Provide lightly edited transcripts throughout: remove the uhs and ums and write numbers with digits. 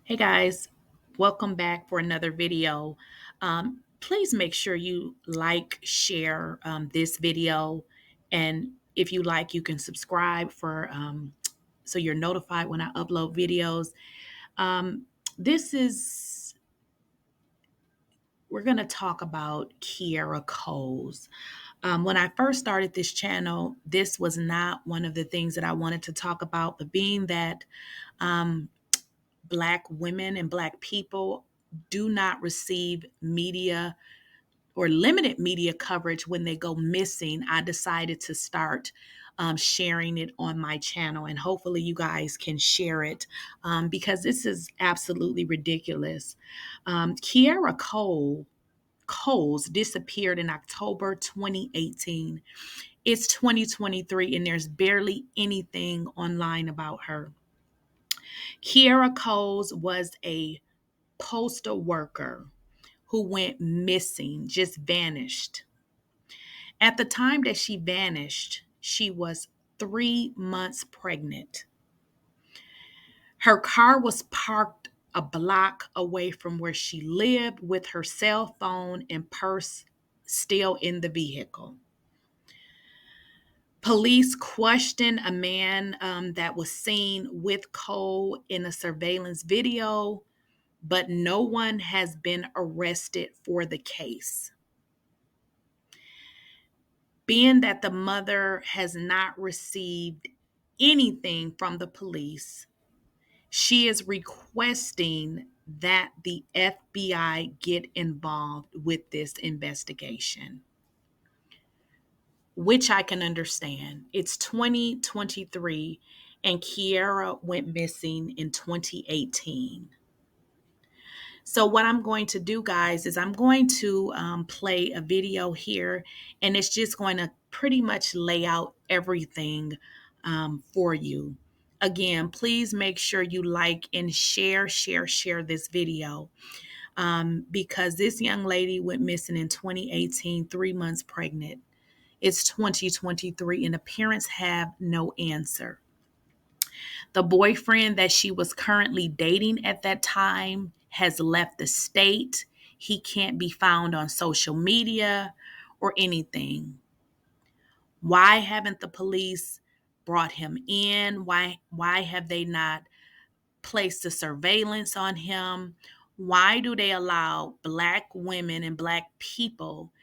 Hey guys, welcome back for another video. Please make sure you like, share this video, and if you like, you can subscribe for so you're notified when I upload videos. Um, this is We're gonna talk about Kierracoles. When I first started this channel, this was not one of the things that I wanted to talk about, but being that um, Black women and Black people do not receive media or limited media coverage when they go missing, I decided to start sharing it on my channel. And hopefully you guys can share it because this is absolutely ridiculous. Coles disappeared in October 2018. It's 2023 and there's barely anything online about her. Kiera Coles was a postal worker who went missing, just vanished. At the time that she vanished, she was 3 months pregnant. Her car was parked a block away from where she lived with her cell phone and purse still in the vehicle. Police questioned a man that was seen with Cole in a surveillance video, but no one has been arrested for the case. Being that the mother has not received anything from the police, she is requesting that the FBI get involved with this investigation, which I can understand. It's 2023 and Kiera went missing in 2018. So what I'm going to do, guys, is I'm going to play a video here, and it's just going to pretty much lay out everything for you. Again, please make sure you like and share this video because this young lady went missing in 2018, 3 months pregnant. It's 2023, and the parents have no answer. The boyfriend that she was currently dating at that time has left the state. He can't be found on social media or anything. Why haven't the police brought him in? Why have they not placed the surveillance on him? Why do they allow Black women and Black people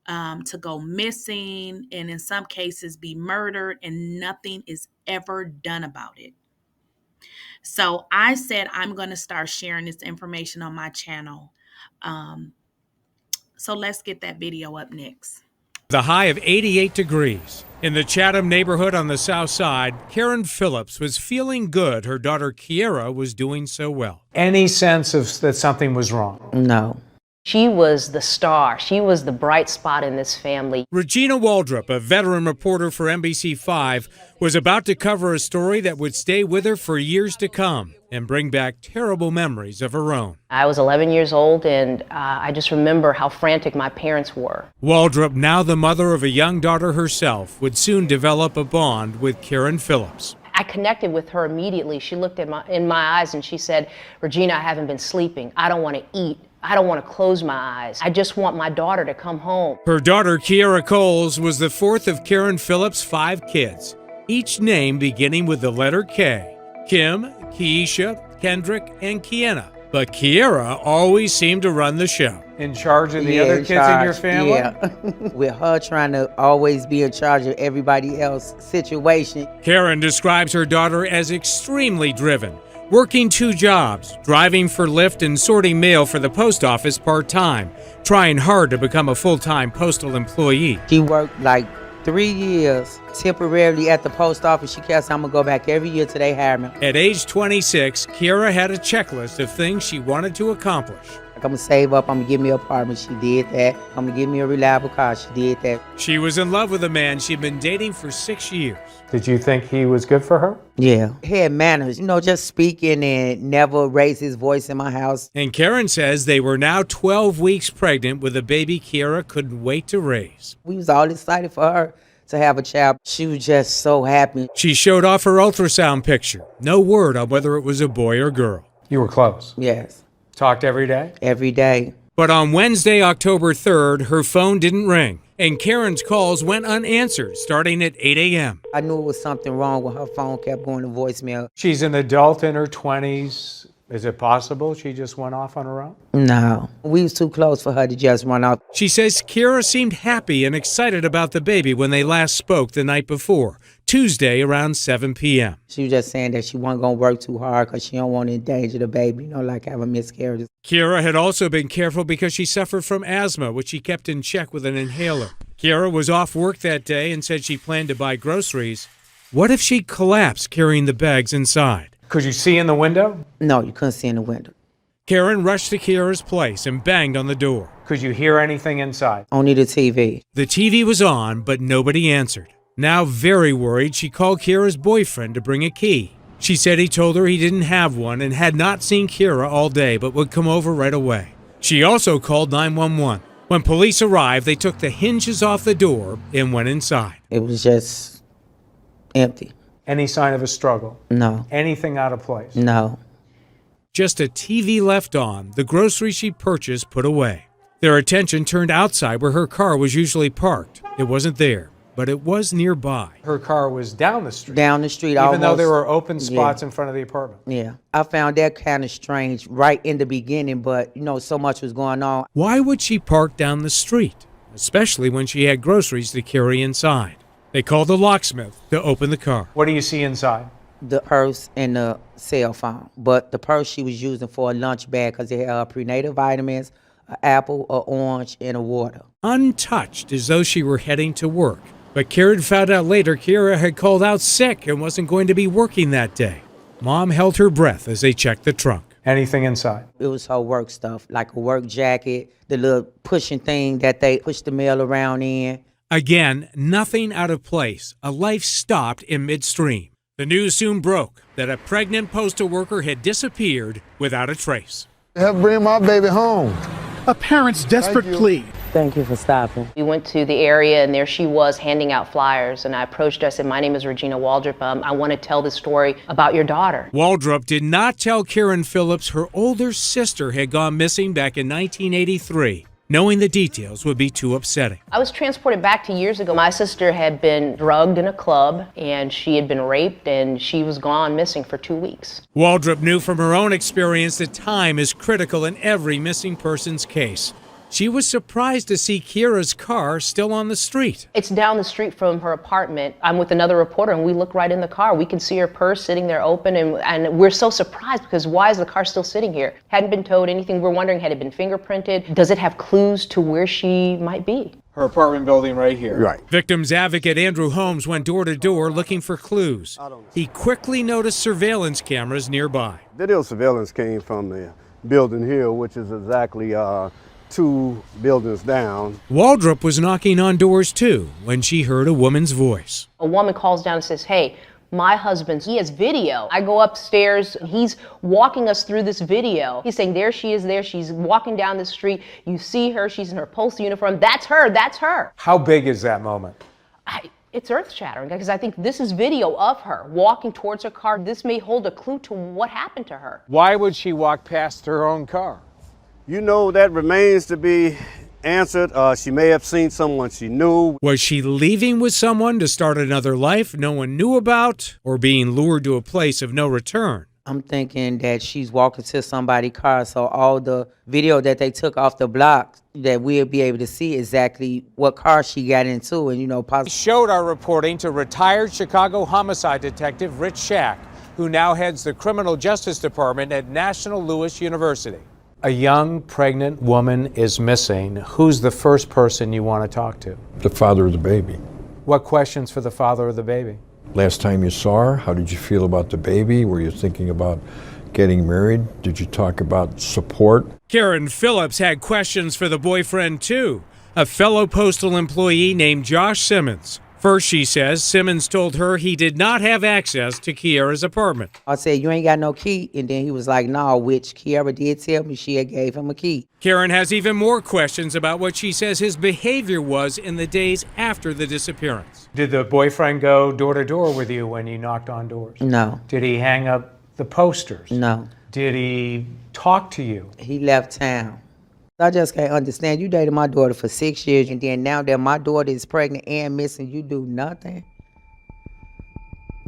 to go missing and in some cases be murdered, and nothing is ever done about it? So I said I'm going to start sharing this information on my channel. So let's get that video up next. The high of 88 degrees. In the Chatham neighborhood on the south side, Karen Phillips was feeling good her daughter Kiera was doing so well. Any sense of that something was wrong? No. She was the star. She was the bright spot in this family. Regina Waldrop, a veteran reporter for NBC5, was about to cover a story that would stay with her for years to come and bring back terrible memories of her own. I was 11 years old, and I just remember how frantic my parents were. Waldrop, now the mother of a young daughter herself, would soon develop a bond with Karen Phillips. I connected with her immediately. She looked in my eyes and she said, "Regina, I haven't been sleeping. I don't want to eat. I don't want to close my eyes. I just want my daughter to come home." Her daughter, Kierracoles, was the fourth of Karen Phillips' 5 kids, each name beginning with the letter K: Kim, Keisha, Kendrick, and Kienna. But Kiera always seemed to run the show. In charge of the other kids in your family? Yeah. With her trying to always be in charge of everybody else's situation. Karen describes her daughter as extremely driven, working 2 jobs, driving for Lyft and sorting mail for the post office part-time, trying hard to become a full-time postal employee. She worked like 3 years temporarily at the post office. She kept saying, "I'm gonna go back every year till they hire me." At age 26, Kiera had a checklist of things she wanted to accomplish. Like, I'm gonna save up, I'm gonna get me an apartment. She did that. I'm gonna get me a reliable car. She did that. She was in love with a man she'd been dating for 6 years. Did you think he was good for her? Yeah. He had manners, just speaking and never raised his voice in my house. And Karen says they were now 12 weeks pregnant with a baby Kiera couldn't wait to raise. We was all excited for her to have a child. She was just so happy. She showed off her ultrasound picture. No word on whether it was a boy or girl. You were close. Yes, Talked every day? every day. But on Wednesday, October 3rd, her phone didn't ring, and Karen's calls went unanswered starting at 8 a.m. I knew it was something wrong when her phone kept going to voicemail. She's an adult in her 20s. Is it possible she just went off on her own? No, we was too close for her to just run off. She says Kierra seemed happy and excited about the baby when they last spoke the night before, Tuesday around 7 p.m. She was just saying that she wasn't going to work too hard because she don't want to endanger the baby, like have a miscarriage. Kierra had also been careful because she suffered from asthma, which she kept in check with an inhaler. Kierra was off work that day and said she planned to buy groceries. What if she collapsed carrying the bags inside? Could you see in the window? No, you couldn't see in the window. Karen rushed to Kierra's place and banged on the door. Could you hear anything inside? Only the TV. The TV was on, but nobody answered. Now very worried, she called Kierra's boyfriend to bring a key. She said he told her he didn't have one and had not seen Kierra all day, but would come over right away. She also called 911. When police arrived, they took the hinges off the door and went inside. It was just empty. Any sign of a struggle? No, Anything out of place? no. Just a TV left on, the groceries she purchased put away. Their attention turned outside where her car was usually parked. It wasn't there, but it was nearby. Her car was down the street. Down the street, Even though almost. there were open spots in front of the apartment. Yeah, I found that kind of strange right in the beginning, but so much was going on. Why would she park down the street, especially when she had groceries to carry inside? They called the locksmith to open the car. What do you see inside? The purse and the cell phone, but the purse she was using for a lunch bag because it had prenatal vitamins, an apple, an orange, and a water. Untouched, as though she were heading to work. But Karen found out later Kierra had called out sick and wasn't going to be working that day. Mom held her breath as they checked the trunk. Anything inside? It was her work stuff, like a work jacket, the little pushing thing that they push the mail around in. Again, nothing out of place. A life stopped in midstream. The news soon broke that a pregnant postal worker had disappeared without a trace. Help bring my baby home. A parent's desperate plea. Thank you for stopping. We went to the area and there she was handing out flyers, and I approached her. I said, "My name is Regina Waldrop. I want to tell the story about your daughter." Waldrop did not tell Karen Phillips her older sister had gone missing back in 1983. Knowing the details would be too upsetting. I was transported back to years ago. My sister had been drugged in a club and she had been raped and she was gone missing for 2 weeks. Waldrop knew from her own experience that time is critical in every missing persons case. She was surprised to see Kierra's car still on the street. It's down the street from her apartment. I'm with another reporter and we look right in the car. We can see her purse sitting there open and we're so surprised because why is the car still sitting here? Hadn't been towed, anything. We're wondering, had it been fingerprinted? Does it have clues to where she might be? Her apartment building right here. Right. Victims advocate Andrew Holmes went door to door looking for clues. He quickly noticed surveillance cameras nearby. Video surveillance came from the building here, which is exactly 2 buildings down. Waldrop was knocking on doors too when she heard a woman's voice. A woman calls down and says, "Hey, my husband, he has video." I go upstairs, he's walking us through this video. He's saying, "There she is, there she's walking down the street. You see her, she's in her postal uniform. That's her, that's her." How big is that moment? It's earth-shattering because I think this is video of her walking towards her car. This may hold a clue to what happened to her. Why would she walk past her own car? That remains to be answered. She may have seen someone she knew. Was she leaving with someone to start another life no one knew about, or being lured to a place of no return? I'm thinking that she's walking to somebody's car, so all the video that they took off the block, that we'll be able to see exactly what car she got into and, possibly. Showed our reporting to retired Chicago homicide detective Rich Shack, who now heads the Criminal Justice Department at National Louis University. A young pregnant woman is missing. Who's the first person you want to talk to? The father of the baby. What questions for the father of the baby? Last time you saw her, how did you feel about the baby? Were you thinking about getting married? Did you talk about support? Karen Phillips had questions for the boyfriend too, a fellow postal employee named Joshsimmons. First, she says, Simmons told her he did not have access to Kierra's apartment. I said, "You ain't got no key." And then he was like, "No," which Kierra did tell me she had gave him a key. Karen has even more questions about what she says his behavior was in the days after the disappearance. Did the boyfriend go door to door with you when you knocked on doors? No. Did he hang up The posters? No. Did he talk to you? He left town. I just can't understand. You dated my daughter for 6 years, and then now that my daughter is pregnant and missing, you do nothing?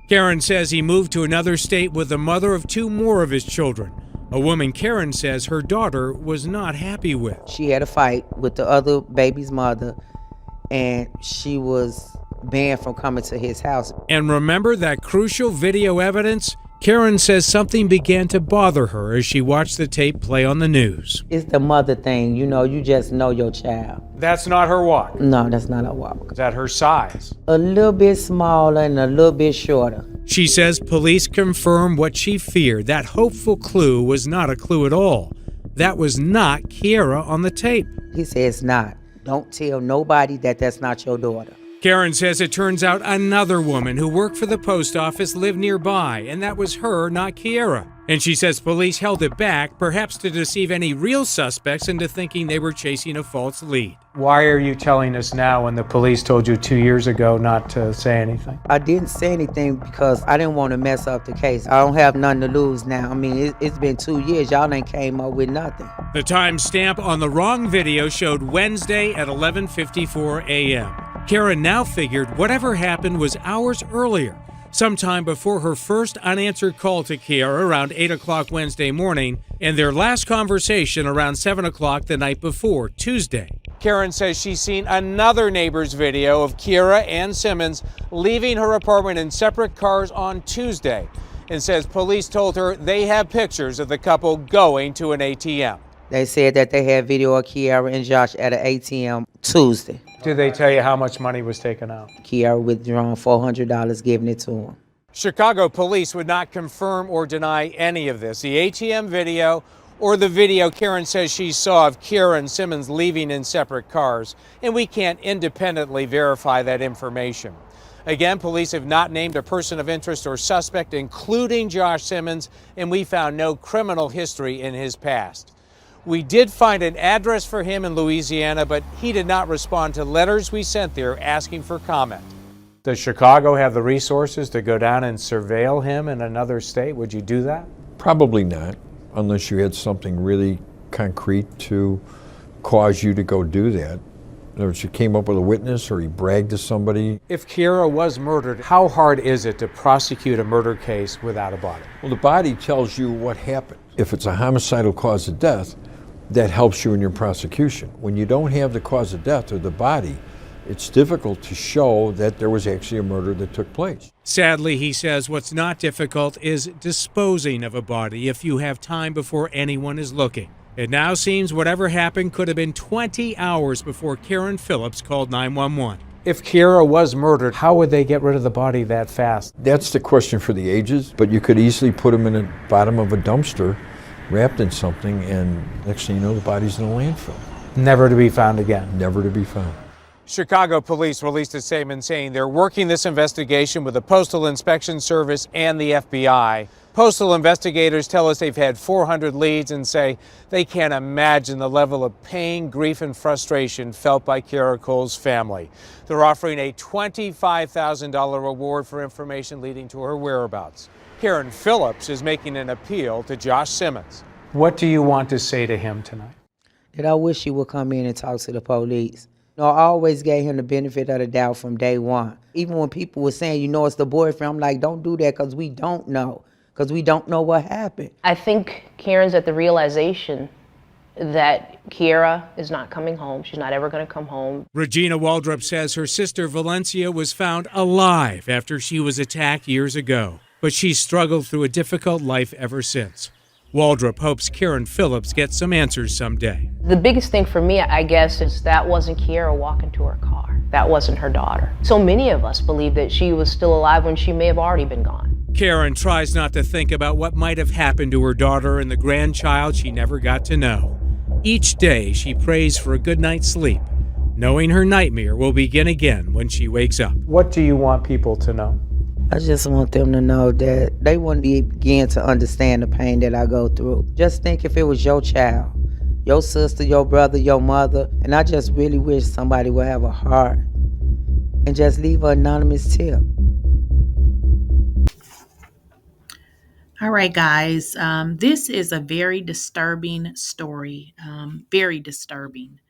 Karen says he moved to another state with the mother of 2 more of his children, a woman Karen says her daughter was not happy with. She had a fight with the other baby's mother, and she was banned from coming to his house. And remember that crucial video evidence? Karen says something began to bother her as she watched the tape play on the news. It's the mother thing, you just know your child. That's not her walk. No, that's not a walk. Is that her size? A little bit smaller and a little bit shorter. She says police confirm what she feared. That hopeful clue was not a clue at all. That was not Kiera on the tape. He says not. Don't tell nobody that that's not your daughter. Karen says it turns out another woman who worked for the post office lived nearby, and that was her, not Kiera. And she says police held it back, perhaps to deceive any real suspects into thinking they were chasing a false lead. Why are you telling us now when the police told you 2 years ago not to say anything? I didn't say anything because I didn't want to mess up the case. I don't have nothing to lose now. I mean, it's been 2 years. Y'all ain't came up with nothing. The timestamp on the wrong video showed Wednesday at 11:54 a.m. Karen now figured whatever happened was hours earlier, sometime before her first unanswered call to Kiera around 8 o'clock Wednesday morning, and their last conversation around 7 o'clock the night before, Tuesday. Karen says she's seen another neighbor's video of Kierra and Simmons leaving her apartment in separate cars on Tuesday, and says police told her they have pictures of the couple going to an ATM. They said that they had video of Kiera and Josh at an ATM Tuesday. Did they tell you how much money was taken out? Kiera withdrawn $400, giving it to him. Chicago police would not confirm or deny any of this. The ATM video or the video Karen says she saw of Kierra and Simmons leaving in separate cars, and we can't independently verify that information. Again, police have not named a person of interest or suspect, including Joshsimmons, and we found no criminal history in his past. We did find an address for him in Louisiana, but he did not respond to letters we sent there asking for comment. Does Chicago have the resources to go down and surveil him in another state? Would you do that? Probably not, unless you had something really concrete to cause you to go do that. In other words, you came up with a witness or he bragged to somebody. If Kierra was murdered, how hard is it to prosecute a murder case without a body? Well, the body tells you what happened. If it's a homicidal cause of death, that helps you in your prosecution. When you don't have the cause of death or the body, it's difficult to show that there was actually a murder that took place. Sadly, he says what's not difficult is disposing of a body if you have time before anyone is looking. It now seems whatever happened could have been 20 hours before Karen Phillips called 911. If Kierra was murdered, how would they get rid of the body that fast? That's the question for the ages, but you could easily put him in the bottom of a dumpster, wrapped in something, and next thing you know, the body's in a landfill. Never to be found again. Never to be found. Chicago police released a statement saying they're working this investigation with the Postal Inspection Service and the FBI. Postal investigators tell us they've had 400 leads and say they can't imagine the level of pain, grief, and frustration felt by kierracoles' family. They're offering a $25,000 reward for information leading to her whereabouts. Karen Phillips is making an appeal to Joshsimmons. What do you want to say to him tonight? That I wish he would come in and talk to the police. I always gave him the benefit of the doubt from day one. Even when people were saying, it's the boyfriend, I'm like, don't do that because we don't know. Because we don't know what happened. I think Karen's at the realization that Kiera is not coming home. She's not ever going to come home. Regina Waldrop says her sister Valencia was found alive after she was attacked years ago, but she's struggled through a difficult life ever since. Waldrop hopes Karen Phillips gets some answers someday. The biggest thing for me, I guess, is that wasn't Kiera walking to her car. That wasn't her daughter. So many of us believe that she was still alive when she may have already been gone. Karen tries not to think about what might have happened to her daughter and the grandchild she never got to know. Each day, she prays for a good night's sleep, knowing her nightmare will begin again when she wakes up. What do you want people to know? I just want them to know that they wouldn't begin to understand the pain that I go through. Just think if it was your child, your sister, your brother, your mother, and I just really wish somebody would have a heart and just leave an anonymous tip. All right, guys. This is a very disturbing story. Very disturbing.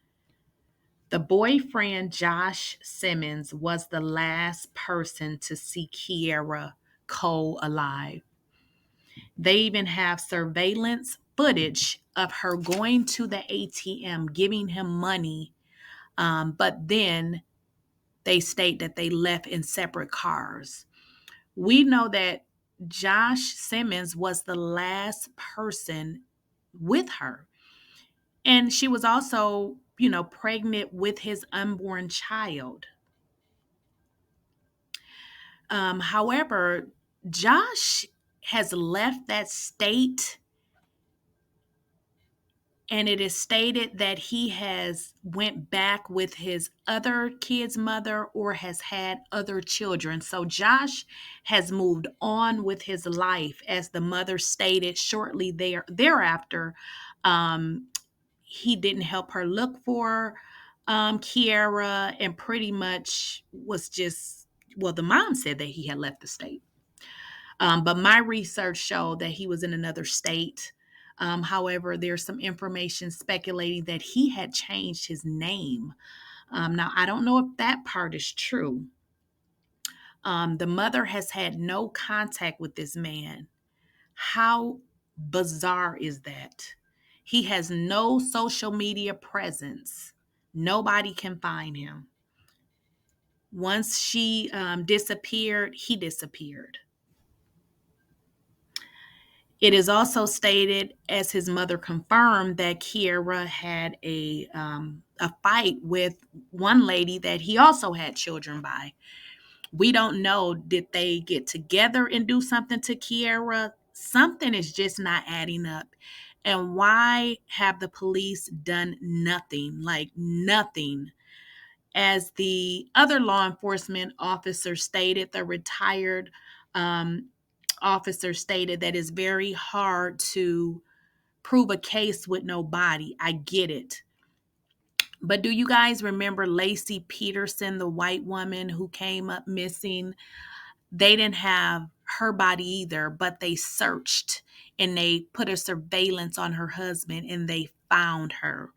The boyfriend, Joshsimmons, was the last person to see Kiera Cole alive. They even have surveillance footage of her going to the ATM, giving him money, but then they state that they left in separate cars. We know that Joshsimmons was the last person with her. And she was also, pregnant with his unborn child. However, Josh has left that state, and it is stated that he has went back with his other kid's mother or has had other children. So Josh has moved on with his life, as the mother stated shortly thereafter. Um, he didn't help her look for Kiera, and pretty much was just, well, the mom said that he had left the state. But my research showed that he was in another state. However, there's some information speculating that he had changed his name. Now, I don't know if that part is true. The mother has had no contact with this man. How bizarre is that? He has no social media presence. Nobody can find him. Once she disappeared, he disappeared. It is also stated, as his mother confirmed, that Kierra had a fight with one lady that he also had children by. We don't know, did they get together and do something to Kierra? Something is just not adding up. And why have the police done nothing? Like nothing. As the other law enforcement officer stated, the retired officer stated, that it's very hard to prove a case with no body. I get it. But do you guys remember Lacey Peterson, the white woman who came up missing? They didn't have her body either, but they searched and they put a surveillance on her husband and they found her.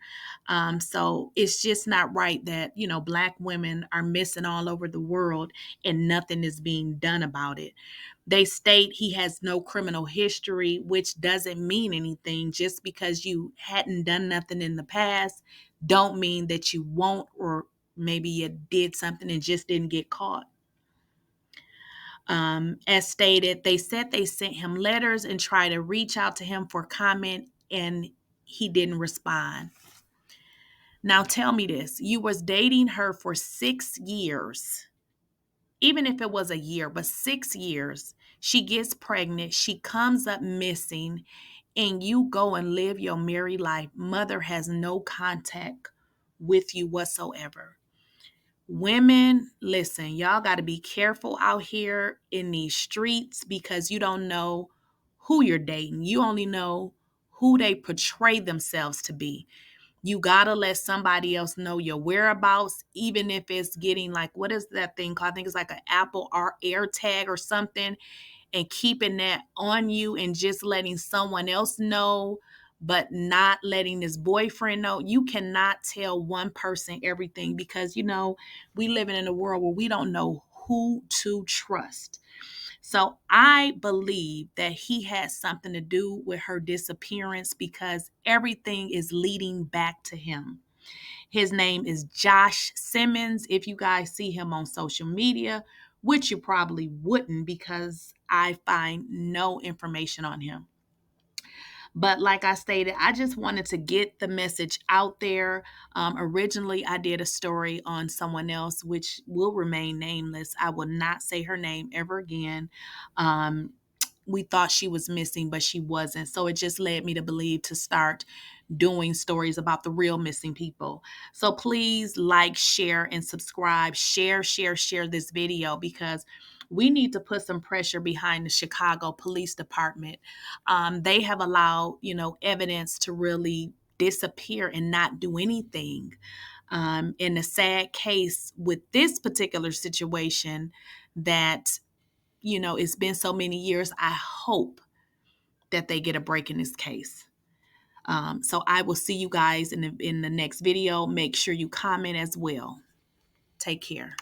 So it's just not right that, Black women are missing all over the world and nothing is being done about it. They state he has no criminal history, which doesn't mean anything. Just because you hadn't done nothing in the past, don't mean that you won't, or maybe you did something and just didn't get caught. As stated, they said they sent him letters and tried to reach out to him for comment, and he didn't respond. Now tell me this, you was dating her for 6 years. Even if it was a year, but 6 years, she gets pregnant, she comes up missing, and you go and live your married life. Mother has no contact with you whatsoever. Women, listen, y'all got to be careful out here in these streets, because you don't know who you're dating. You only know who they portray themselves to be. You got to let somebody else know your whereabouts, even if it's getting, like, what is that thing called? I think it's like an Apple Air tag or something, and keeping that on you and just letting someone else know, but not letting this boyfriend know. You cannot tell one person everything, because, we living in a world where we don't know who to trust. So I believe that he had something to do with her disappearance, because everything is leading back to him. His name is Joshsimmons. If you guys see him on social media, which you probably wouldn't, because I find no information on him. But like I stated, I just wanted to get the message out there. Originally, I did a story on someone else, which will remain nameless. I will not say her name ever again. We thought she was missing, but she wasn't. So it just led me to believe to start doing stories about the real missing people. So please like, share, and subscribe. Share this video, because we need to put some pressure behind the Chicago Police Department. They have allowed, evidence to really disappear and not do anything. In the sad case with this particular situation, that, it's been so many years, I hope that they get a break in this case. So I will see you guys in the next video. Make sure you comment as well. Take care.